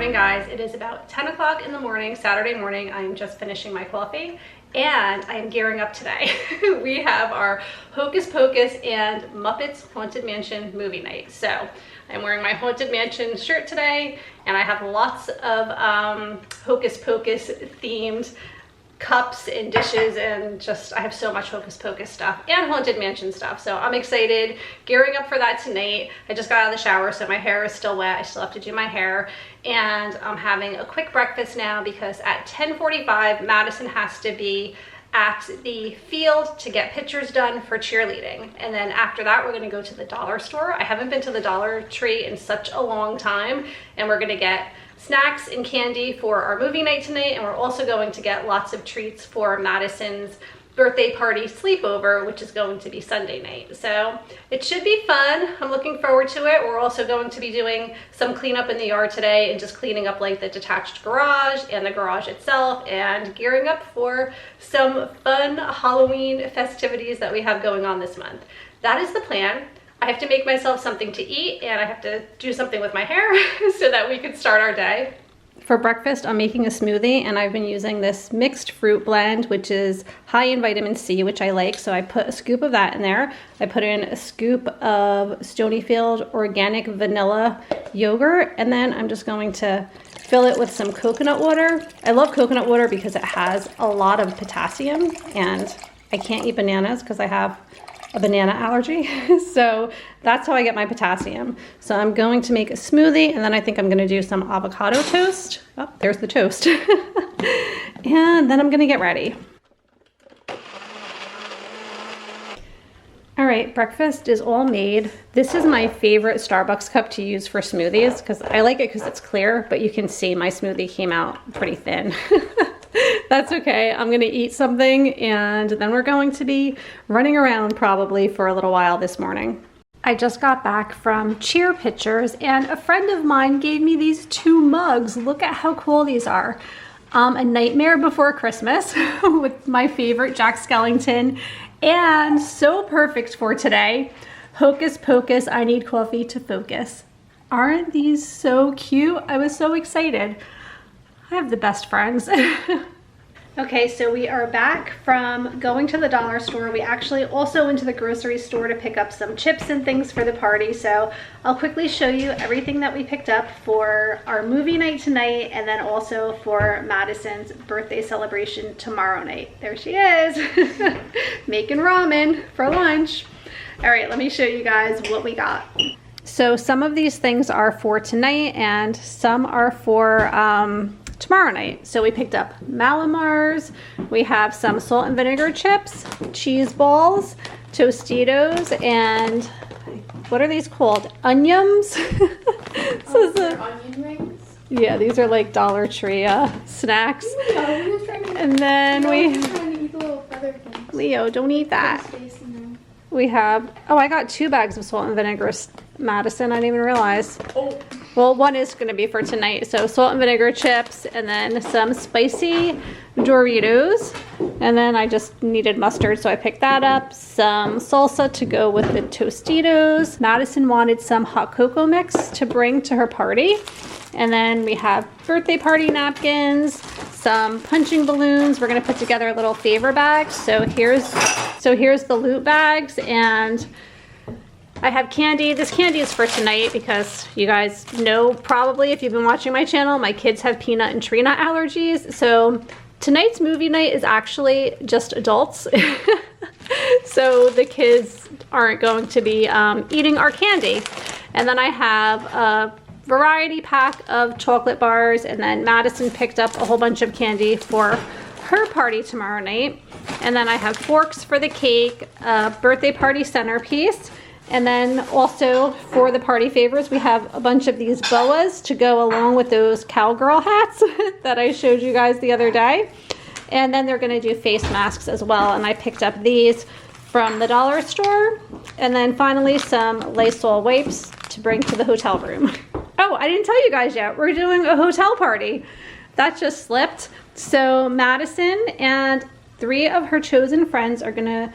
morning, guys. It is about 10 o'clock in the morning, Saturday morning. I'm just finishing my coffee and I am gearing up today. We have our Hocus Pocus and Muppets Haunted Mansion movie night. So I'm wearing my Haunted Mansion shirt today and I have lots of Hocus Pocus themed cups and dishes, and just I have so much Hocus Pocus stuff and Haunted Mansion stuff, so I'm excited, gearing up for that tonight. I just got out of the shower, so my hair is still wet. I still have to do my hair, and I'm having a quick breakfast now because at 10:45 Madison has to be at the field to get pictures done for cheerleading, and then after that we're going to go to the dollar store. I haven't been to the Dollar Tree in such a long time, and we're going to get snacks and candy for our movie night tonight, and we're also going to get lots of treats for Madison's birthday party sleepover, which is going to be Sunday night. So it should be fun. I'm looking forward to it. We're also going to be doing some cleanup in the yard today and just cleaning up like the detached garage and the garage itself, and gearing up for some fun Halloween festivities that we have going on this month. That is the plan. I have to make myself something to eat, and I have to do something with my hair so that we can start our day. For breakfast, I'm making a smoothie, and I've been using this mixed fruit blend, which is high in vitamin C, which I like. So I put a scoop of that in there. I put in a scoop of Stonyfield organic vanilla yogurt, and then I'm just going to fill it with some coconut water. I love coconut water because it has a lot of potassium, and I can't eat bananas because I have a banana allergy. So that's how I get my potassium. So I'm going to make a smoothie, and then I think I'm going to do some avocado toast. Oh, there's the toast. And then I'm going to get ready. All right, breakfast is all made. This is my favorite Starbucks cup to use for smoothies because I like it because it's clear, but you can see my smoothie came out pretty thin. That's okay. I'm gonna eat something, and then we're going to be running around probably for a little while this morning. I just got back from cheer pictures, and a friend of mine gave me these 2 mugs. Look at how cool these are. A Nightmare Before Christmas with my favorite Jack Skellington, and so perfect for today, Hocus Pocus, I Need Coffee to Focus. Aren't these so cute? I was so excited. I have the best friends. Okay, so we are back from going to the dollar store. We actually also went to the grocery store to pick up some chips and things for the party. So I'll quickly show you everything that we picked up for our movie night tonight, and then also for Madison's birthday celebration tomorrow night. There she is, making ramen for lunch. All right, let me show you guys what we got. So some of these things are for tonight, and some are for tomorrow night. So we picked up Malamars, we have some salt and vinegar chips, cheese balls, Tostitos, and what are these called? Onions? So onion rings? Yeah, these are like Dollar Tree snacks. And then Leo, don't eat that. We have, oh, I got 2 bags of salt and vinegar, Madison. I didn't even realize. Oh. Well, one is going to be for tonight. So salt and vinegar chips, and then some spicy Doritos. And then I just needed mustard, so I picked that up. Some salsa to go with the Tostitos. Madison wanted some hot cocoa mix to bring to her party. And then we have birthday party napkins, some punching balloons. We're going to put together little favor bags. So here's the loot bags, and I have candy. This candy is for tonight because you guys know probably if you've been watching my channel, my kids have peanut and tree nut allergies. So tonight's movie night is actually just adults. So the kids aren't going to be eating our candy. And then I have a variety pack of chocolate bars, and then Madison picked up a whole bunch of candy for her party tomorrow night. And then I have forks for the cake, a birthday party centerpiece, and then also for the party favors, we have a bunch of these boas to go along with those cowgirl hats that I showed you guys the other day. And then they're gonna do face masks as well, and I picked up these from the dollar store. And then finally some Lysol wipes to bring to the hotel room. Oh, I didn't tell you guys yet, we're doing a hotel party. That just slipped. So Madison and 3 of her chosen friends are gonna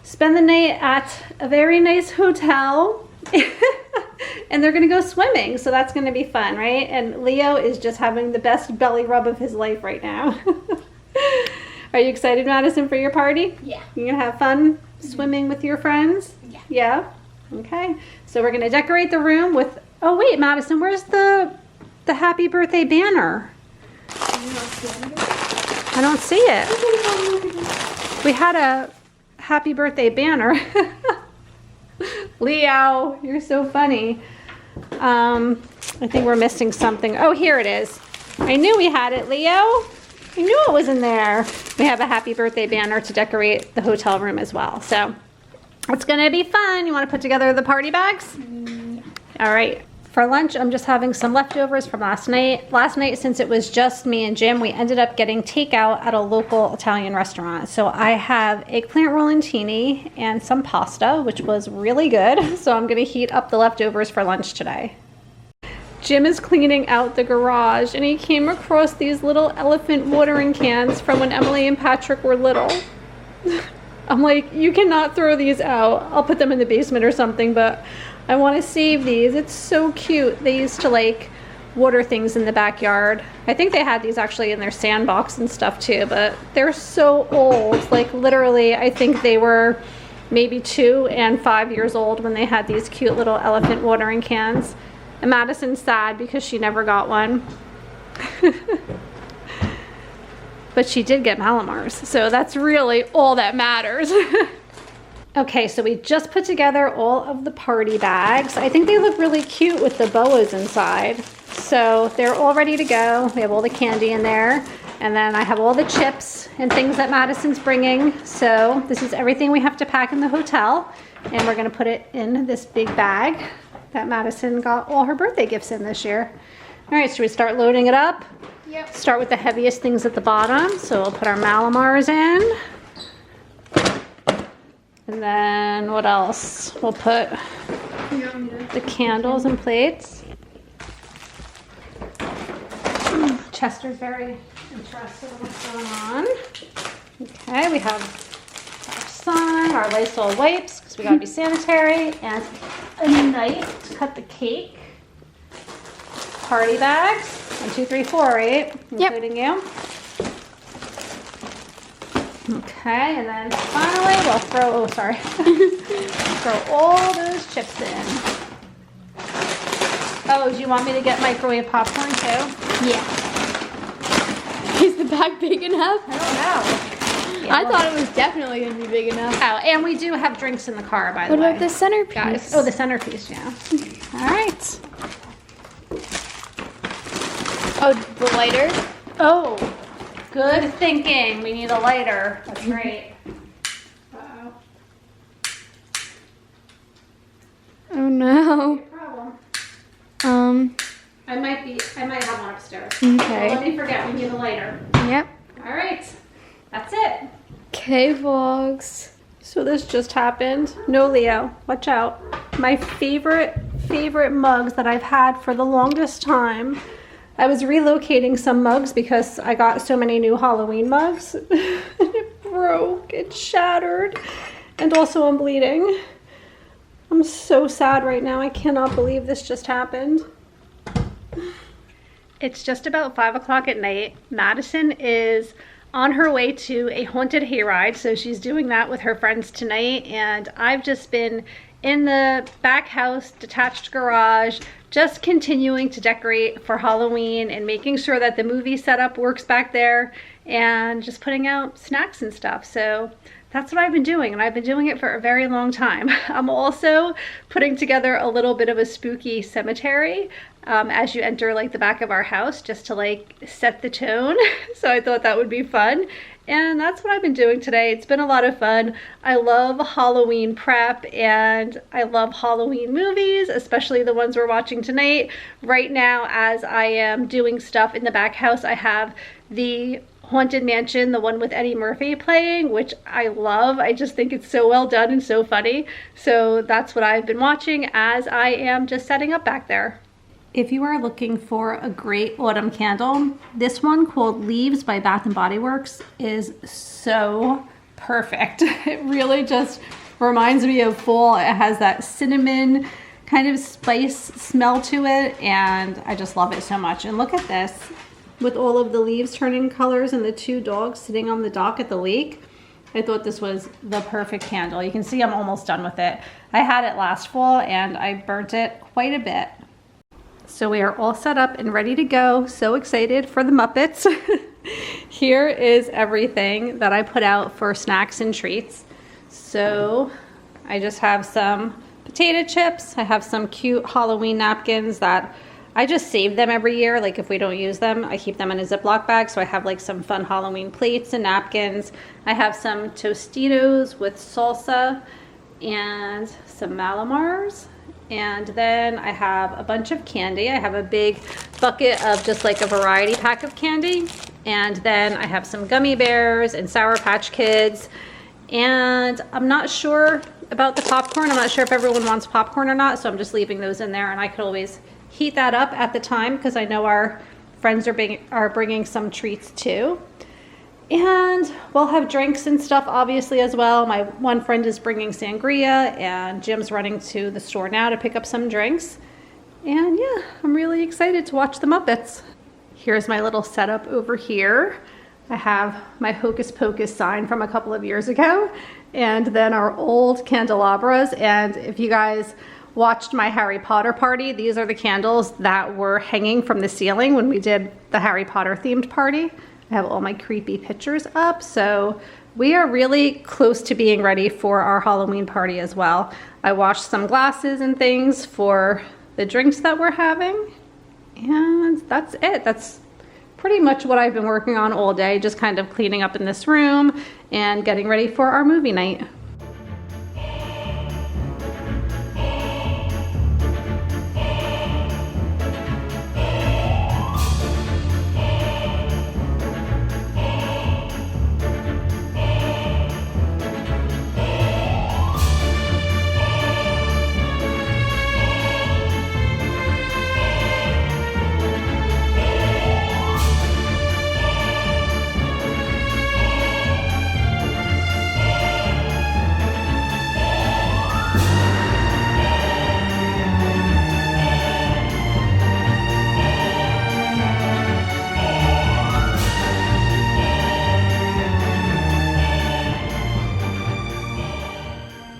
spend the night at a very nice hotel. and they're gonna go swimming, so that's gonna be fun, right? And Leo is just having the best belly rub of his life right now. Are you excited, Madison, for your party? Yeah. You're gonna have fun swimming with your friends? Yeah. Yeah? Okay. So we're gonna decorate the room with, oh wait, Madison, where's the happy birthday banner? I don't see it. We had a happy birthday banner. Leo, you're so funny. I think we're missing something. Oh, here it is. I knew we had it, Leo. I knew it was in there. We have a happy birthday banner to decorate the hotel room as well. So it's gonna be fun. You wanna put together the party bags? All right. For lunch, I'm just having some leftovers from last night. Last night, since it was just me and Jim, we ended up getting takeout at a local Italian restaurant. So I have eggplant rolantini and some pasta, which was really good. So I'm gonna heat up the leftovers for lunch today. Jim is cleaning out the garage and he came across these little elephant watering cans from when Emily and Patrick were little. I'm like, you cannot throw these out. I'll put them in the basement or something, but I want to save these. It's so cute. They used to like water things in the backyard. I think they had these actually in their sandbox and stuff too, but they're so old. Like literally, I think they were maybe 2 and 5 years old when they had these cute little elephant watering cans. And Madison's sad because she never got one. But she did get Malamars, so that's really all that matters. Okay, so we just put together all of the party bags. I think they look really cute with the boas inside. So they're all ready to go. We have all the candy in there. And then I have all the chips and things that Madison's bringing. So this is everything we have to pack in the hotel. And we're gonna put it in this big bag that Madison got all her birthday gifts in this year. All right, should we start loading it up? Yep. Start with the heaviest things at the bottom. So we'll put our Malamars in. And then what else? We'll put the candles and plates. Chester's very interested in what's going on. Okay, we have our sun, our Lysol wipes, because we gotta be sanitary, and a knife to cut the cake. Party bags, 1, 2, 3, 4, right? Including you. Okay, and then finally we'll throw, throw all those chips in. Oh, do you want me to get microwave popcorn too? Yeah. Is the bag big enough? I don't know. Yeah, I thought it was definitely going to be big enough. Oh, and we do have drinks in the car, by the way. What about the centerpiece? Guys. Oh, the centerpiece, yeah. All right. Oh, the lighter? Oh, good thinking. We need a lighter. That's great. Uh-oh. Oh no. No problem. I might have one upstairs. Okay. Well, let me forget, we need a lighter. Yep. All right, that's it. Okay, vlogs. So this just happened. No, Leo, watch out. My favorite mugs that I've had for the longest time. I was relocating some mugs because I got so many new Halloween mugs. It broke, it shattered, and also I'm bleeding. I'm so sad right now. I cannot believe this just happened. It's just about 5 o'clock at night. Madison is on her way to a haunted hayride, so she's doing that with her friends tonight, and I've just been in the back house, detached garage, just continuing to decorate for Halloween and making sure that the movie setup works back there and just putting out snacks and stuff. So that's what I've been doing, and I've been doing it for a very long time. I'm also putting together a little bit of a spooky cemetery as you enter like the back of our house, just to like set the tone. So I thought that would be fun. And that's what I've been doing today. It's been a lot of fun. I love Halloween prep and I love Halloween movies, especially the ones we're watching tonight. Right now, as I am doing stuff in the back house, I have the Haunted Mansion, the one with Eddie Murphy playing, which I love. I just think it's so well done and so funny. So that's what I've been watching as I am just setting up back there. If you are looking for a great autumn candle, this one called Leaves by Bath & Body Works is so perfect. It really just reminds me of fall. It has that cinnamon kind of spice smell to it, and I just love it so much. And look at this, with all of the leaves turning colors and the two dogs sitting on the dock at the lake. I thought this was the perfect candle. You can see I'm almost done with it. I had it last fall and I burnt it quite a bit. So we are all set up and ready to go. So excited for the Muppets. Here is everything that I put out for snacks and treats. So I just have some potato chips. I have some cute Halloween napkins that I just save them every year. Like if we don't use them, I keep them in a Ziploc bag. So I have like some fun Halloween plates and napkins. I have some Tostitos with salsa and some Malamars. And then I have a bunch of candy. I have a big bucket of just like a variety pack of candy. And then I have some gummy bears and Sour Patch Kids. And I'm not sure about the popcorn. I'm not sure if everyone wants popcorn or not. So I'm just leaving those in there, and I could always heat that up at the time because I know our friends are bringing some treats too. And we'll have drinks and stuff obviously as well. My one friend is bringing sangria, and Jim's running to the store now to pick up some drinks. And yeah, I'm really excited to watch the Muppets. Here's my little setup over here. I have my Hocus Pocus sign from a couple of years ago, and then our old candelabras. And if you guys watched my Harry Potter party, these are the candles that were hanging from the ceiling when we did the Harry Potter themed party. I have all my creepy pictures up, so we are really close to being ready for our Halloween party as well. I washed some glasses and things for the drinks that we're having, and that's it. That's pretty much what I've been working on all day, just kind of cleaning up in this room and getting ready for our movie night.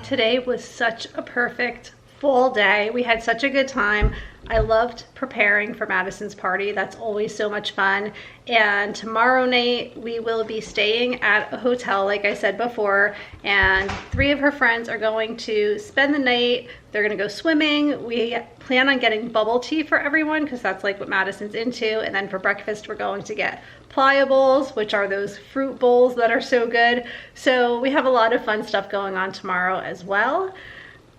Today was such a perfect fall day. We had such a good time. I loved preparing for Madison's party. That's always so much fun. And tomorrow night we will be staying at a hotel, like I said before, and 3 of her friends are going to spend the night. They're gonna go swimming. We plan on getting bubble tea for everyone because that's like what Madison's into. And then for breakfast, we're going to get pliables, which are those fruit bowls that are so good. So we have a lot of fun stuff going on tomorrow as well.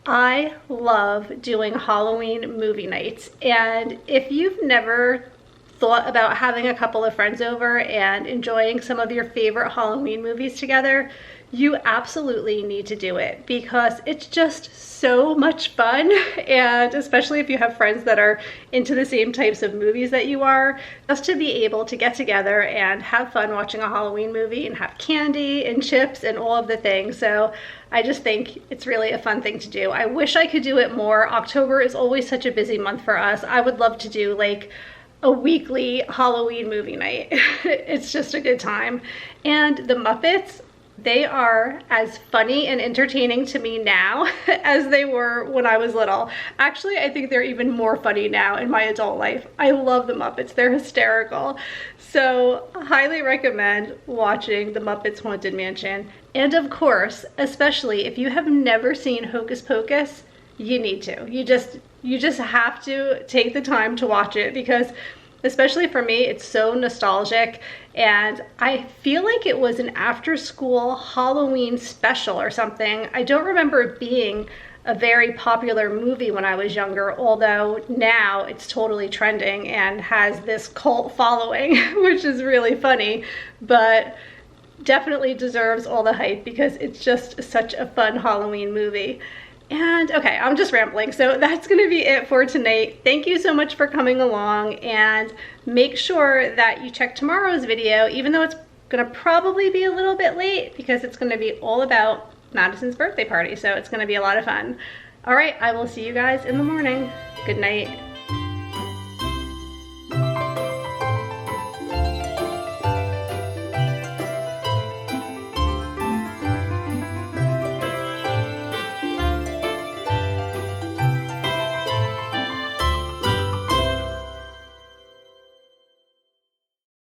I love doing Halloween movie nights, and if you've never thought about having a couple of friends over and enjoying some of your favorite Halloween movies together, you absolutely need to do it because it's just so much fun. And especially if you have friends that are into the same types of movies that you are, just to be able to get together and have fun watching a Halloween movie and have candy and chips and all of the things. So I just think it's really a fun thing to do. I wish I could do it more. October is always such a busy month for us. I would love to do like a weekly Halloween movie night. It's just a good time. And the Muppets, they are as funny and entertaining to me now as they were when I was little. Actually, I think they're even more funny now in my adult life. I love the Muppets. They're hysterical. So I highly recommend watching the Muppets Haunted Mansion. And of course, especially if you have never seen Hocus Pocus, you need to. You just have to take the time to watch it because especially for me, it's so nostalgic, and I feel like it was an after-school Halloween special or something. I don't remember it being a very popular movie when I was younger, although now it's totally trending and has this cult following, which is really funny, but definitely deserves all the hype because it's just such a fun Halloween movie. And okay, I'm just rambling, so that's gonna be it for tonight. Thank you so much for coming along, and make sure that you check tomorrow's video, even though it's gonna probably be a little bit late because it's gonna be all about Madison's birthday party, so it's gonna be a lot of fun. All right, I will see you guys in the morning. Good night.